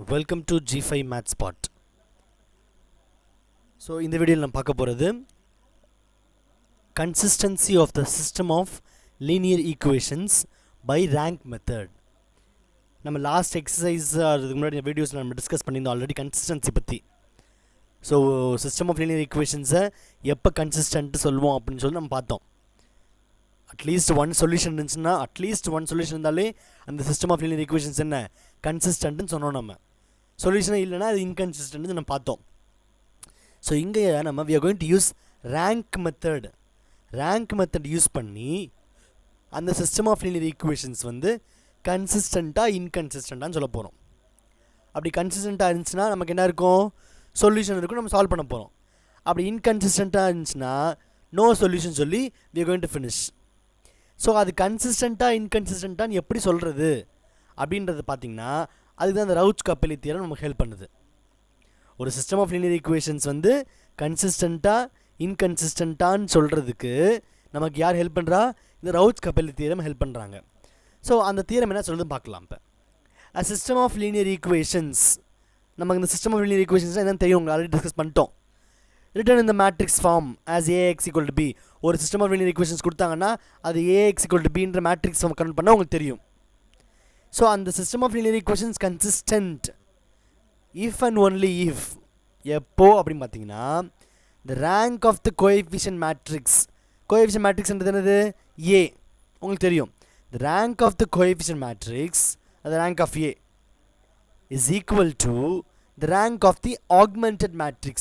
Welcome to G5 Math Spot. So in the video we will talk about the consistency of the system of linear equations by rank method. நம்ம last exercise அதுக்கு முன்னாடி வீடியோஸ்ல நம்ம discuss பண்ணியிருந்தோம் already consistency பத்தி. So system of linear equations எப்ப consistent சொல்லுவோம் அப்படினு சொல்லி நம்ம பார்த்தோம். At least one solution இருந்துச்சுனா இருந்தாலே அந்த system of linear equations என்ன consistent னு சொன்னோம் நம்ம. சொல்யூஷன் இல்லைனா அது inconsistent னு நம்ம பார்த்தோம். ஸோ இங்கே நம்ம we are going to use rank method use பண்ணி அந்த system of linear equations வந்து கன்சிஸ்டண்ட்டாக இன்கன்சிஸ்டண்ட்டான்னு சொல்ல போகிறோம். அப்படி கன்சிஸ்டண்ட்டாக இருந்துச்சுன்னா நமக்கு என்ன இருக்கும், சொல்யூஷன் இருக்கும், நம்ம சால்வ் பண்ண போகிறோம். அப்படி இன்கன்சிஸ்டண்ட்டாக இருந்துச்சுன்னா நோ சொல்யூஷன் சொல்லி we are going to finish. So அது கன்சிஸ்டண்ட்டாக இன்கன்சிஸ்டண்ட்டான்னு எப்படி சொல்கிறது அப்படின்றது பார்த்திங்கன்னா அதுதான் அந்த ரவுச்-கப்பெலி தியரம் நமக்கு ஹெல்ப் பண்ணுது. ஒரு சிஸ்டம் ஆஃப் லீனியர் ஈக்குவேஷன்ஸ் வந்து கன்சிஸ்டண்ட்டாக இன்கன்சிஸ்டண்ட்டான்னு சொல்கிறதுக்கு நமக்கு யார் ஹெல்ப் பண்ணுறா, இந்த ரவுச்-கப்பெலி தியரம் ஹெல்ப் பண்ணுறாங்க. ஸோ அந்த தியரம் என்ன சொல்லுதுன்னு பார்க்கலாம். இப்போ a system of linear equations, நமக்கு இந்த சிஸ்டம் ஆஃப் லீனியர் ஈக்குவேஷன்ஸ் என்னன்னு தெரியும், உங்களை ஆல்ரெடி டிஸ்கஸ் பண்ணிட்டோம். written in the matrix form as ax equal to b. ஒரு சிஸ்டம் ஆஃப் லீனியர் ஈக்குவேஷன்ஸ் கொடுத்தாங்கன்னா அது ax equal to bன்ற மேட்ரிக்ஸ் ஃபார்ம் கன்வெர்ட் பண்ணால் உங்களுக்கு தெரியும். ஸோ அந்த system of linear equations consistent if and only if எப்போ அப்படின்னு பார்த்தீங்கன்னா the rank of the coefficient matrix மேட்ரிக்ஸ்ன்றது என்னது, a. உங்களுக்கு தெரியும் the rank of the coefficient matrix, the rank of a is equal to the rank of the augmented matrix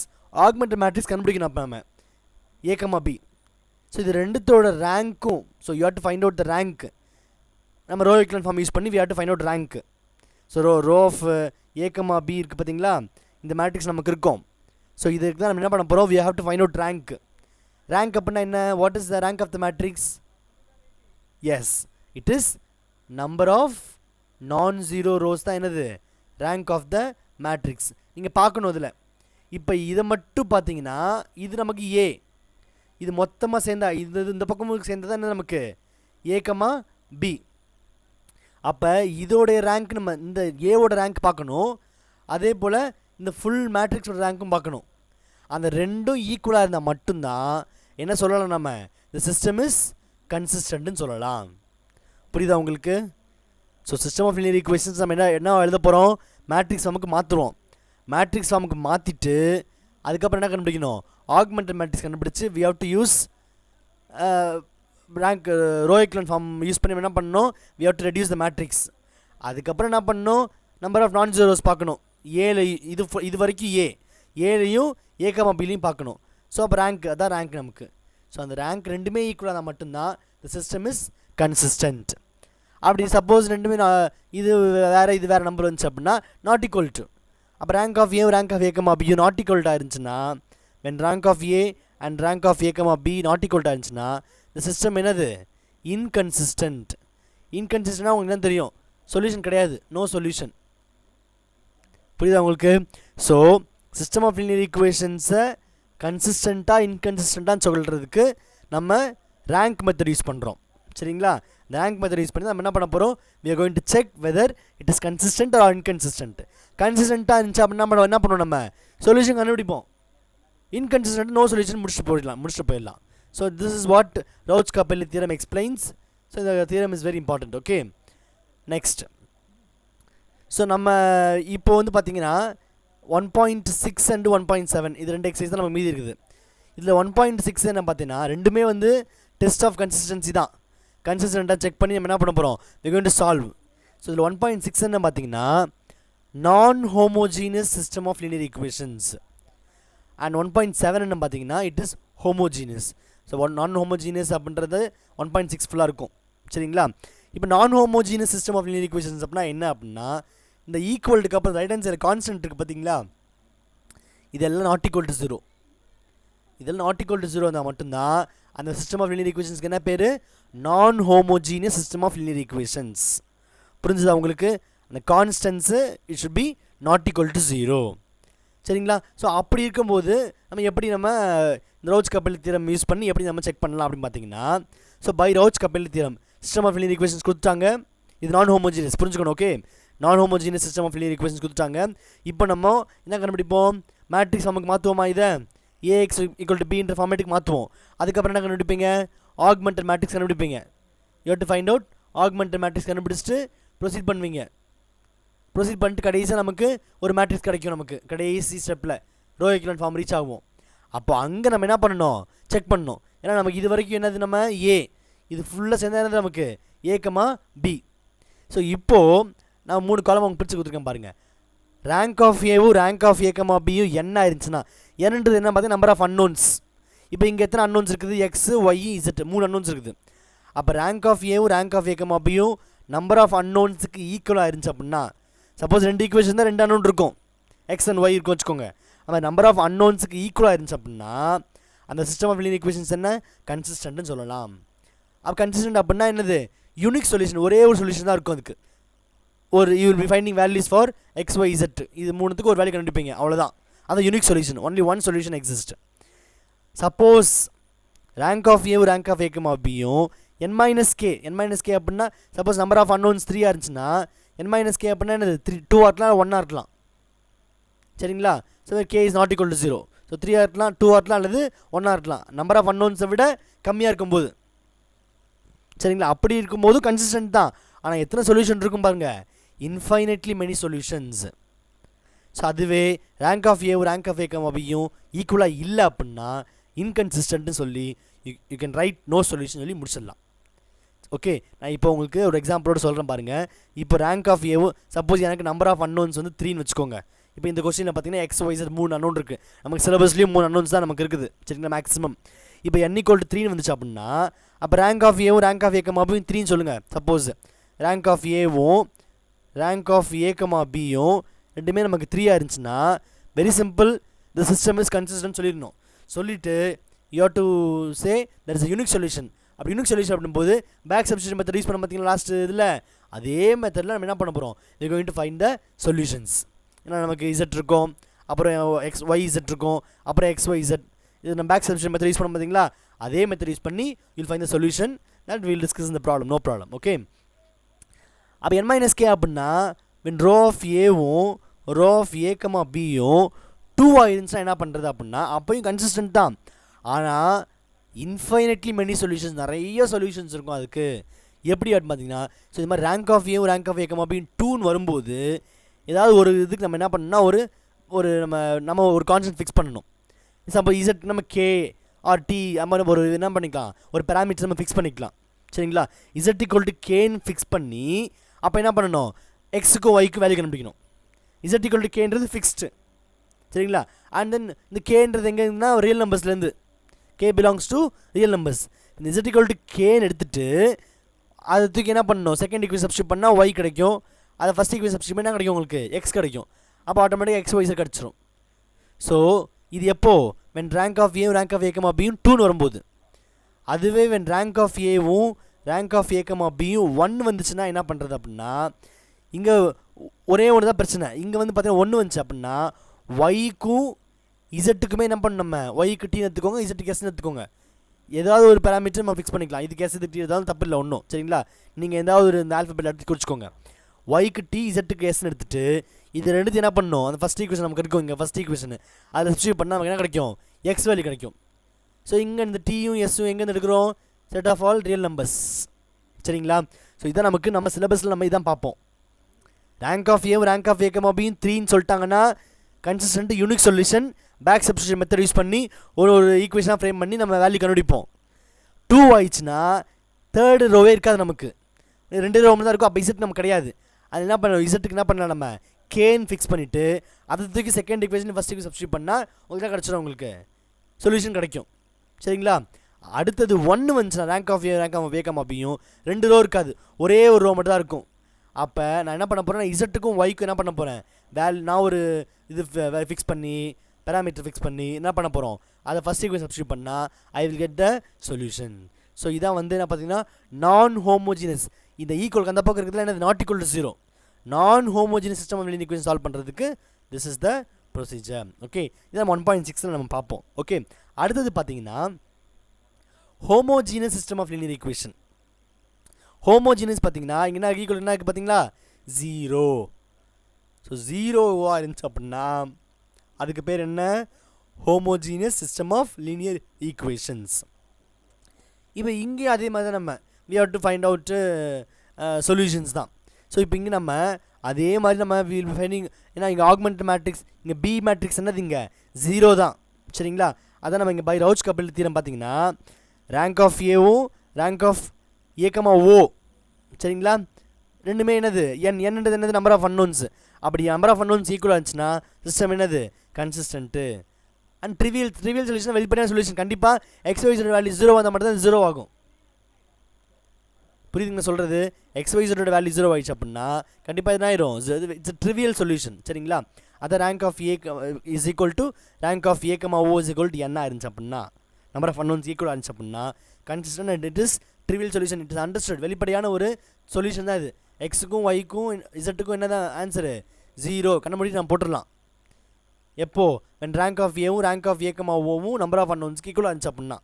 கண்டுபிடிக்கணும் அப்போ நம்ம a, b. So இது ரெண்டுத்தோட ரேங்க்கும், so you have to find out the rank. நம்ம row equivalent form use பண்ணி we have to find out rank. So row of a, b இருக்குது பார்த்தீங்களா, இந்த மேட்ரிக்ஸ் நமக்கு இருக்கும். ஸோ இதுக்கு தான் நம்ம என்ன பண்ண போகிறோம், we have to find out rank. Rank அப்படின்னா என்ன, what is the rank of the matrix? Yes, it is number of non-zero rows தான் என்னது, ரேங்க் ஆஃப் த மேட்ரிக்ஸ். நீங்கள் பார்க்கணும் இதில். இப்போ இதை மட்டும் பார்த்தீங்கன்னா இது நமக்கு a, இது மொத்தமாக சேர்ந்தா இது இந்த பக்கமும் சேர்ந்ததா என்ன நமக்கு a, b. அப்போ இதோடைய ரேங்க் நம்ம இந்த ஏவோட ரேங்க் பார்க்கணும், அதே போல் இந்த ஃபுல் மேட்ரிக்ஸோட ரேங்க்கும் பார்க்கணும். அந்த ரெண்டும் ஈக்குவலாக இருந்தால் மட்டும்தான் என்ன சொல்லலாம், நம்ம இந்த சிஸ்டம் இஸ் கன்சிஸ்டன்ட்னு சொல்லலாம். புரியுதா உங்களுக்கு? So system of linear equations நம்ம என்ன எழுத போகிறோம், மேட்ரிக்ஸ் ஃபார்முக்கு மாற்றுறோம். மேட்ரிக்ஸ் ஃபார்முக்கு மாற்றிட்டு அதுக்கப்புறம் என்ன கண்டுபிடிக்கணும், ஆக்மெண்டட் மேட்ரிக்ஸ் கண்டுபிடிச்சி we have to use rank row equivalent form use பண்ணி என்ன பண்ணணும், we have to reduce the matrix. அதுக்கப்புறம் என்ன பண்ணணும், நம்பர் ஆஃப் நான் ஜீரோஸ் பார்க்கணும். ஏல இது வரைக்கும் ஏலையும் a, bலையும் பார்க்கணும். ஸோ அப்போ ரேங்க், அதான் ரேங்க் நமக்கு. ஸோ அந்த ரேங்க் ரெண்டுமே ஈக்குவலாக தான் மட்டும்தான் த சிஸ்டம் இஸ் கன்சிஸ்டன்ட். அப்படி சப்போஸ் ரெண்டுமே இது வேறு நம்பர் வந்துச்சு அப்படின்னா நாட் ஈக்குவல் டு, அப்போ rank of A rank of a, b not ஈக்குவல்ட்டாக இருந்துச்சுன்னா, when rank of a and rank of a, b not equal to இருந்துச்சுன்னா the system என்னது, இன்கன்சிஸ்டன்ட். இன்கன்சிஸ்டன்ட்னா உங்களுக்கு என்ன தெரியும், சொல்யூஷன் கிடையாது, நோ சொல்யூஷன். புரியுதா உங்களுக்கு? ஸோ சிஸ்டம் ஆஃப் லீனியர் ஈக்குவேஷன்ஸை கன்சிஸ்டண்ட்டாக இன்கன்சிஸ்டண்ட்டான்னு சொல்கிறதுக்கு நம்ம ரேங்க் மெத்தட் யூஸ் பண்ணுறோம். சரிங்களா? இந்த ரேங்க் மெத்தட் யூஸ் பண்ணி நம்ம என்ன பண்ண போகிறோம், we are going to check whether it is consistent or inconsistent. கன்சிஸ்டண்ட்டாக இருந்துச்சு அப்படின்னா நம்ம என்ன பண்ணுவோம், நம்ம சொல்யூஷன் கண்டுபிடிப்போம். இன்கன்சிஸ்டன்ட் நோ சொல்யூஷன் முடிச்சுட்டு போயிடலாம். So this is what Rouche Capelli theorem explains. So இந்த theorem is very important. Okay, next. So நம்ம இப்போ வந்து பார்த்தீங்கன்னா 1.6 அண்ட் 1.7 இது ரெண்டு எக்ஸசைஸ் தான் நமக்கு மீதி இருக்குது. இதில் 1.6 என்ன பார்த்தீங்கன்னா ரெண்டுமே வந்து டெஸ்ட் ஆஃப் கன்சிஸ்டன்சி தான். கன்சிஸ்டண்ட்டாக செக் பண்ணி நம்ம என்ன பண்ண போகிறோம், we are going to solve. So இதில் 1.6 என்ன பார்த்தீங்கன்னா non homogeneous system of linear equations. And 1.7 என்ன பார்த்தீங்கன்னா it is homogeneous. So non homogeneous அப்படின்றது 1.6 ஃபுல்லாக இருக்கும். சரிங்களா? இப்போ non homogeneous system of linear equations அப்படின்னா என்ன அப்படின்னா, இந்த ஈக்குவல்ட்டுக்கு அப்புறம் ரைட் ஹேண்ட் சைடில் கான்ஸ்டன்ட் இருக்குது பார்த்தீங்களா, இதெல்லாம் நாட் ஈக்குவல் டு ஜீரோ. இதெல்லாம் நாட் ஈக்குவல் டு ஜீரோ இருந்தால் மட்டும்தான் அந்த சிஸ்டம் ஆஃப் லீனியர் ஈக்குவேஷன்ஸ்க்கு என்ன பேர், non homogeneous system of linear equations. புரிஞ்சுதா உங்களுக்கு? அந்த constants it should be not equal to zero. சரிங்களா? ஸோ அப்படி இருக்கும்போது நம்ம எப்படி நம்ம இந்த ரவுச்-கப்பெலி தியரம் யூஸ் பண்ணி எப்படி நம்ம செக் பண்ணலாம் அப்படின்னு பார்த்தீங்கன்னா, so by Rouche Capelli theorem system of linear equations கொடுத்தாங்க, இது நான் ஹோமோஜீனியஸ் புரிஞ்சுக்கணும். Okay, non homogeneous system of linear equations கொடுத்துட்டாங்க. இப்போ நம்ம என்ன கண்டுபிடிப்போம்? மேட்ரிக்ஸ் நமக்கு மாற்றுவோமா? இதை AX = Bன்ற ஃபார்மேட்டுக்கு மாற்றுவோம். அதுக்கப்புறம் என்ன கண்டுபிடிப்பீங்க? ஆக்மெண்டட் மேட்ரிக்ஸ் கண்டுபிடிப்பீங்க. You have to find out augmented matrix கண்டுபிடிச்சிட்டு ப்ரொசீட் பண்ணுவீங்க. ப்ரொசீட் பண்ணிட்டு கடைசியாக நமக்கு ஒரு மேட்ரிக்ஸ் கிடைக்கும். நமக்கு கடைசி ஸ்டெப்பில் ரோ எக்விவலென்ட் ஃபார்ம் ரீச் ஆகும். அப்போ அங்கே நம்ம என்ன பண்ணணும்? செக் பண்ணணும். ஏன்னா நமக்கு இது வரைக்கும் என்னது? நம்ம A இது ஃபுல்லாக சேர்ந்தா என்னது? நமக்கு A, B. ஸோ இப்போது நான் 3 காலம் அவங்க பிரித்து கொடுத்துருக்கேன் பாருங்கள். ரேங்க் ஆஃப் ஏவும் ரேங்க் ஆஃப் A, Bயும் என்ன இருந்துச்சுன்னா, என்னன்றது என்ன பார்த்தீங்கன்னா நம்பர் ஆஃப் அன்னோன்ஸ். இப்போ இங்கே எத்தனை அன்னோன்ஸ் இருக்குது? X, Y, Z 3 அன்னோன்ஸ் இருக்குது. அப்போ ரேங்க் ஆஃப் ஏவும் ரேங்க் ஆஃப் A, Bயும் நம்பர் ஆஃப் அன்னோன்ஸுக்கு ஈக்குவலாக இருந்துச்சு அப்படின்னா, சப்போஸ் 2 ஈக்குவேஷன் தான் 2 அன்னோன் இருக்கும், X and Y இருக்கும் வச்சுக்கோங்க. அந்த நம்பர் ஆஃப் அன்னோன்ஸுக்கு ஈக்குவலாக இருந்துச்சு அப்படின்னா அந்த சிஸ்டம் ஆஃப் லீனியர் ஈக்குவேஷன்ஸ் என்ன? கன்சிஸ்டன்ட்னு சொல்லலாம். அப்போ கன்சிஸ்டன்ட் அப்படின்னா என்னது? யூனிக் சொல்யூஷன், ஒரே ஒரு சொல்யூஷன் தான் இருக்கும். அதுக்கு ஒரு you will be finding values for X, Y, Z. இது மூணுத்துக்கு ஒரு வேல்யூ கண்டுபிடிப்பீங்க, அவ்வளோதான். அது unique solution. Only one solution exist. Suppose rank of ஏவும் ரேங்க் ஆஃப் A, Bயும் n-k அப்படின்னா சப்போஸ் நம்பர் ஆஃப் அன்னோன்ஸ் 3 இருந்துச்சுன்னா n-k அப்படின்னா என்னது? 2 இருக்கலாம், 1 இருக்கலாம். சரிங்களா? So k is not equal to 0. So 3 இருக்கலாம், 2 இருக்கலாம், அல்லது 1 இருக்கலாம். நம்பர் ஆஃப் அன்னோன்ஸை விட கம்மியாக இருக்கும்போது. சரிங்களா? அப்படி இருக்கும்போது கன்சிஸ்டன்ட் தான். ஆனால் எத்தனை சொல்யூஷன் இருக்கும் பாருங்கள்? Infinitely many solutions. ஸோ அதுவே ரேங்க் ஆஃப் ஏவும் ரேங்க் ஆஃப் A, Bயும் ஈக்குவலாக இல்லை அப்படின்னா இன்கன்சிஸ்டன்ட்னு சொல்லி you can write no solution சொல்லி முடிச்சிடலாம். ஓகே, நான் இப்போ உங்களுக்கு ஒரு எக்ஸாம்பிளோடு சொல்கிறேன் பாருங்கள். இப்போ ரேங்க் ஆஃப் ஏவும் சப்போஸ் எனக்கு நம்பர் ஆஃப் அன்னோன்ஸ் வந்து 3ன்னு வச்சுக்கோங்க. இப்போ இந்த கொஸ்டினில் பார்த்தீங்கன்னா X, Y, Z 3 அன்னோன் இருக்குது. நமக்கு சிலபஸ்லேயும் 3 அன்னோன்ஸ் தான் நமக்கு இருக்குது. சரிங்களா? மேக்ஸிமம். இப்போ n = 3ன்னு வந்துச்சு அப்படின்னா அப்போ ரேங்க் ஆஃப் ஏவும் ரேங்க் ஆஃப் A, Bயும் 3ன்னு சொல்லுங்கள். சப்போஸ் ரேங்க் ஆஃப் ஏவும் ரேங்க் ஆஃப் A, Bயும் ரெண்டுமே நமக்கு 3 இருந்துச்சுன்னா very simple, the system is consistent சொல்லிடணும். சொல்லிவிட்டு you have to say that is a unique solution. அப்படி யூனிக் சொல்யூஷன் அப்படின்போது பேக் சப்ஸ்டியூஷன் மெத்தட் யூஸ் பண்ண பார்த்தீங்கன்னா லாஸ்ட் இதில் அதே மெத்தடில் நம்ம என்ன பண்ண போகிறோம்? We going to find the solutions. ஏன்னா நமக்கு Z இருக்கும், அப்புறம் YZ இருக்கும், அப்புறம் XYZ. இது நம்ம பேக் சப்ஸ்டியூஷன் மெத்தட் யூஸ் பண்ண பார்த்தீங்களா? அதே மெத்தட் யூஸ் பண்ணி you'll find the solution that will discuss இந்த ப்ராப்ளம். No problem. ஓகே, அப்போ n-k அப்படின்னா when ரோ ஆஃப் ஏவும் ரோ ஆஃப் A, Bயும் 2 இருந்துச்சுன்னா என்ன பண்ணுறது அப்படின்னா அப்போயும் கன்சிஸ்டன்ட் தான். ஆனால் இன்ஃபைனட்லி மெனி சொல்யூஷன்ஸ், நிறைய சொல்யூஷன்ஸ் இருக்கும் அதுக்கு. எப்படி அப்படின்னு பார்த்தீங்கன்னா, ஸோ இது மாதிரி ரேங்க் ஆஃப் ஏவும் ரேங்க் ஆஃப் A, Bயும் 2ன்னு வரும்போது ஏதாவது ஒரு இதுக்கு நம்ம என்ன பண்ணணும்னா ஒரு நம்ம ஒரு கான்ஸ்டன்ட் ஃபிக்ஸ் பண்ணணும். சப்போஸ் Z நம்ம K ஆர் T நம்ம ஒரு என்ன பண்ணிக்கலாம், ஒரு பேராமீட்டர் நம்ம ஃபிக்ஸ் பண்ணிக்கலாம். சரிங்களா? Z = Kன்னு ஃபிக்ஸ் பண்ணி அப்போ என்ன பண்ணணும்? Xக்கும் Yக்கும் வேல்யூ கண்டுபிடிக்கணும். Z = Kன்றது ஃபிக்ஸ்டு. சரிங்களா? அண்ட் தென் இந்த Kன்றது எங்கேன்னா ரியல் நம்பர்ஸ்லேருந்து, K belongs to real numbers. இந்த Z = Kன்னு எடுத்துகிட்டு அதை தூக்கி என்ன பண்ணணும்? செகண்ட் ஈக்குவேஷன் சப்ஸ்டியூட் பண்ணால் Y கிடைக்கும். அதை ஃபஸ்ட் ஈக்குவேஷன் சப்ஸ்டியூட் பண்ணால் கிடைக்கும் உங்களுக்கு X கிடைக்கும். அப்போ ஆட்டோமேட்டிக்காக XYZ கிடச்சிரும். ஸோ இது எப்போது? வென் ரேங்க் ஆஃப் ஏவும் ரேங்க் ஆஃப் A, Bயும் 2ன்னு வரும்போது. அதுவே வென் ரேங்க் ஆஃப் ஏவும் ரேங்க் ஆஃப் A, Bயும் 1 வந்துச்சுன்னா என்ன பண்ணுறது அப்படின்னா இங்கே ஒரே ஒன்று தான் பிரச்சனை. இங்கே வந்து பார்த்தீங்கன்னா 1 வந்துச்சு அப்படின்னா Yக்கும் Z-க்குமே என்ன பண்ணணும்? நம்ம Yக்கு T எடுத்துக்கோங்க, Z-க்கு Sன்னு எடுத்துக்கோங்க. ஏதாவது ஒரு பேராமீட்டர் நம்ம ஃபிக்ஸ் பண்ணிக்கலாம். இதுக்கு S, இது T ஏதாவது தப்பு இல்லை ஒன்றும். சரிங்களா? நீங்கள் ஏதாவது ஒரு இந்த ஆல்ஃபபெட் எடுத்து குறிச்சிக்கோங்க. Yக்கு T, Z-க்கு Sன்னு எடுத்துகிட்டு இது ரெண்டுத்தையும் என்ன பண்ணணும்? அந்த ஃபஸ்ட் ஈக்குவேஷன் நமக்கு இருக்கும். இங்கே ஃபஸ்ட் ஈக்குவேஷன் அதில் சப்ஸ்டியூட் பண்ணால் நமக்கு என்ன கிடைக்கும்? X வேல்யூ கிடைக்கும். ஸோ இங்கே இந்த Tயும் Sயும் எங்கேருந்து எடுக்கிறோம்? Set of all real numbers. சரிங்களா? ஸோ இதான் நமக்கு நம்ம சிலபஸில் நம்ம இதான் பார்ப்போம். ரேங்க் ஆஃப் ஏவும் ரேங்க் ஆஃப் A, Bயும் 3ன்னு சொல்லிட்டாங்கன்னா consistent unique solution. Back substitution method use பண்ணி ஒரு ஈக்குவேஷனாக ஃப்ரேம் பண்ணி நம்ம வேல்யூ கண்டுபிடிப்போம். 2 ஆயிடுச்சுன்னா தேர்டு ரோவே இருக்காது நமக்கு, 2 ரோ தான் இருக்கும். அப்போ Z நமக்கு கிடையாது. அது என்ன பண்ணணும்? Z-க்கு என்ன பண்ணலாம்? நம்ம Kன்னு ஃபிக்ஸ் பண்ணிவிட்டு அதை தூக்கி second equation first equation substitute பண்ணால் உங்களுக்கு தான் கிடச்சிடும், உங்களுக்கு சொல்யூஷன் கிடைக்கும். சரிங்களா? அடுத்தது 1 வந்துச்சுன்னா rank of A, rank of A, Bயும் 2 ரோ இருக்காது, ஒரே ஒரு ரோ மட்டும் தான் இருக்கும். அப்போ நான் என்ன பண்ண போகிறேன்னா Z-க்கும் Yக்கும் என்ன பண்ண போகிறேன்? நான் ஒரு இது ஃபிக்ஸ் பண்ணி பேராமீட்டர் ஃபிக்ஸ் பண்ணி என்ன பண்ண போகிறோம்? அதை ஃபஸ்ட் ஈக்குவேஷன் சப்ஸ்டியூட் பண்ணால் I will get the solution. So இதான் வந்து என்ன பார்த்தீங்கன்னா நான் ஹோமோஜினஸ். இந்த ஈக்குவலுக்கு அந்த பக்கம் இருக்கிறதுல என்ன not equal to 0. Non homogeneous system of linear equation solve பண்ணுறதுக்கு this is the procedure. Okay, இதான் 1.6ல் நம்ம பார்ப்போம். ஓகே, அடுத்தது பார்த்தீங்கன்னா homogeneous system of linear equation. Homogeneous பார்த்தீங்கன்னா இங்கே என்ன ஈக்குவல் என்ன இருக்குது பார்த்தீங்களா? 0. ஸோ 0வா இருந்துச்சு அப்படின்னா அதுக்கு பேர் என்ன? Homogeneous system of linear equations. இப்போ இங்கேயும் அதே மாதிரி தான் நம்ம we have to find out solutions தான். ஸோ இப்போ இங்கே நம்ம அதே மாதிரி நம்ம வில் பி ஃபைண்டிங், ஏன்னா இங்கே ஆக்மெண்ட் மேட்ரிக்ஸ், இங்கே பி மேட்ரிக்ஸ் என்னது இங்கே 0 தான். சரிங்களா? அதான் நம்ம இங்கே பை ரவுச் கபில் தீரம் பார்த்தீங்கன்னா ரேங்க் ஆஃப் ஏவும் ரேங்க் ஆஃப் ஏ ஓ, சரிங்களா, ரெண்டுமே என்னது என்னது என்னது நம்பர் ஆஃப் அன்னோன்ஸ். அப்படி நம்பர் ஆஃப் அன்னோன்ஸ் ஈக்குவலாக இருந்துச்சுன்னா சிஸ்டம் என்னது? கன்சிஸ்டன்ட்டு. அண்ட் ட்ரிவியல் சொல்யூஷன் வெளிப்படையான சொல்யூஷன். கண்டிப்பாக எக்ஸ்ஒய்ஸோட வேல்யூ 0 வந்தால் மட்டும் தான் 0 ஆகும். புரியுதுங்க சொல்கிறது? எக்ஸ்ஒய்ஸோட வேல்யூ 0 ஆயிடுச்சு அப்படின்னா கண்டிப்பாக என்ன ஆயிரும்? It's trivial solution. சரிங்களா? அதான் rank of A is equal to rank of A O is equal to என்ன இருந்துச்சு அப்படின்னா, நம்பர் ஆஃப் அன்னோன்ஸ் ஈக்குவலாக இருந்துச்சு அப்படின்னா consistent and it is trivial solution. It is understood. வெளிப்படையான ஒரு சொல்யூஷன் தான் இது. எக்ஸுக்கும் ஒய்க்கும் இசட்டுக்கும் என்ன தான் ஆன்சரு? 0. கண்டுபிடி நம்ம போட்டுடலாம். எப்போ? when ரேங்க் ஆஃப் ஏவும் ரேங்க் ஆஃப் ஏ ஓவும் நம்பர் ஆஃப் அன்னோன்ஸ்க்கு ஈக்குவலாக இருந்துச்சு அப்படின்னா.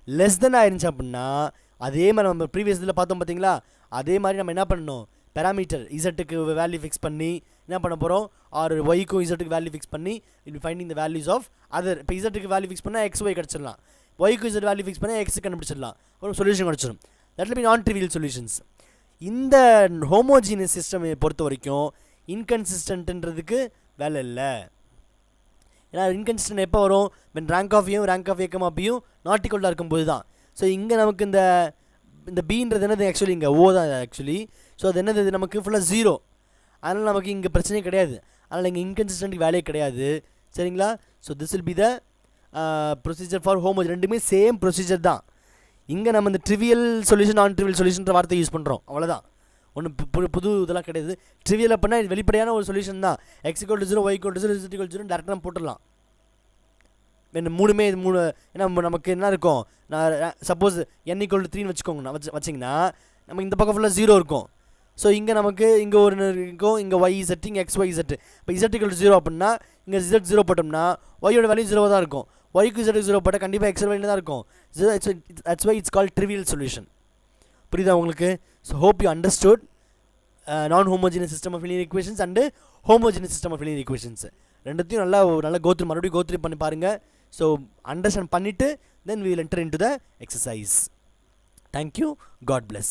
லெஸ் தென் ஆயிருந்துச்சு அப்படின்னா அதே மாதிரி நம்ம ப்ரீவியஸ் இதில் பார்த்தோம் பார்த்தீங்களா, அதே மாதிரி நம்ம என்ன பண்ணணும்? பேராமீட்டர் இசட்டுக்கு வேல்யூ ஃபிக்ஸ் பண்ணி என்ன பண்ண போகிறோம்? ஆர் ஒய்க்கும் இசட்டுக்கு வேல்யூ ஃபிக்ஸ் பண்ணி it finding the values of other. இப்போ இசட்டுக்கு வேல்யூ ஃபிக்ஸ் பண்ணால் எக்ஸ் ஒய் கிடச்சிடலாம், ஒய்க்கு இசட் வேல்யூ ஃபிக்ஸ் பண்ணால் எக்ஸ் கண்டுபிடிச்சிடலாம், ஒரு சொல்யூஷன் கிடச்சிடும். That will be non trivial solutions. இந்த ஹோமோஜீனியஸ் சிஸ்டம் பொறுத்த வரைக்கும் இன்கன்சிஸ்டன்ட்ன்றதுக்கு வேலை இல்லை. ஏன்னா இன்கன்சிஸ்டன்ட் எப்போ வரும்? when ரேங்க் ஆஃப் ஏவும் ரேங்க் ஆஃப் ஏ பியும் நாட் ஈக்குவலாக இருக்கும்போது தான். ஸோ இங்கே நமக்கு இந்த பின்றது என்னது? ஆக்சுவலி இங்கே ஓ தான் ஆக்சுவலி. ஸோ அது என்னது? நமக்கு ஃபுல்லாக 0. அதனால் நமக்கு இங்கே பிரச்சனையே கிடையாது. அதனால் இங்கே இன்கன்சிஸ்டன்ட் வேலையே கிடையாது. சரிங்களா? So this will be the procedure for ஹோமோஜி. ரெண்டுமே சேம் ப்ரொசீஜர் தான். இங்கே நம்ம இந்த ட்ரிவியல் சொல்யூஷன் நான் ட்ரிவியல் சொல்யூஷன்ற வார்த்தை யூஸ் பண்ணுறோம், அவ்வளோதான். ஒன்றும் புது இதெல்லாம் கிடையாது. ட்ரிவியல் அப்படின்னா வெளிப்படையான ஒரு சொல்யூஷன் தான். X equal to 0, y equal to 0, z equal to 0 டேரெக்டாக போட்டுடலாம். மூணுமே ஏன்னா நமக்கு என்ன இருக்கும்? நான் சப்போஸ் n ஈக்குவல் டு 3 வச்சுக்கோங்க வச்சிங்கன்னா நம்ம இந்த பக்கம் ஃபுல்லாக 0 இருக்கும். ஸோ இங்கே நமக்கு இங்கே ஒரு இருக்கும், இங்கே ஒய் இசட், இங்கே எக்ஸ் ஒய் இசட். இப்போ இசட் ஈக்குவல் டு 0 அப்படின்னா இங்கே இசட் 0 போட்டோம்னா ஒய்யோட வேல்யூ 0 தான் இருக்கும். ஒய்க்கு இசட் 0 போட்டால் கண்டிப்பாக எக்ஸ் வேல்யூ தான் இருக்கும். That's why it's called trivial solution. புரியுதா உங்களுக்கு? So hope you understood non homogeneous system of linear equations and homogeneous system of linear equations. ரெண்டுத்தையும் நல்லா மறுபடியும் கோத்ரூ பண்ணி பாருங்கள். ஸோ அண்டர்ஸ்டாண்ட் பண்ணிவிட்டு then we will enter into the exercise. Thank you. God bless.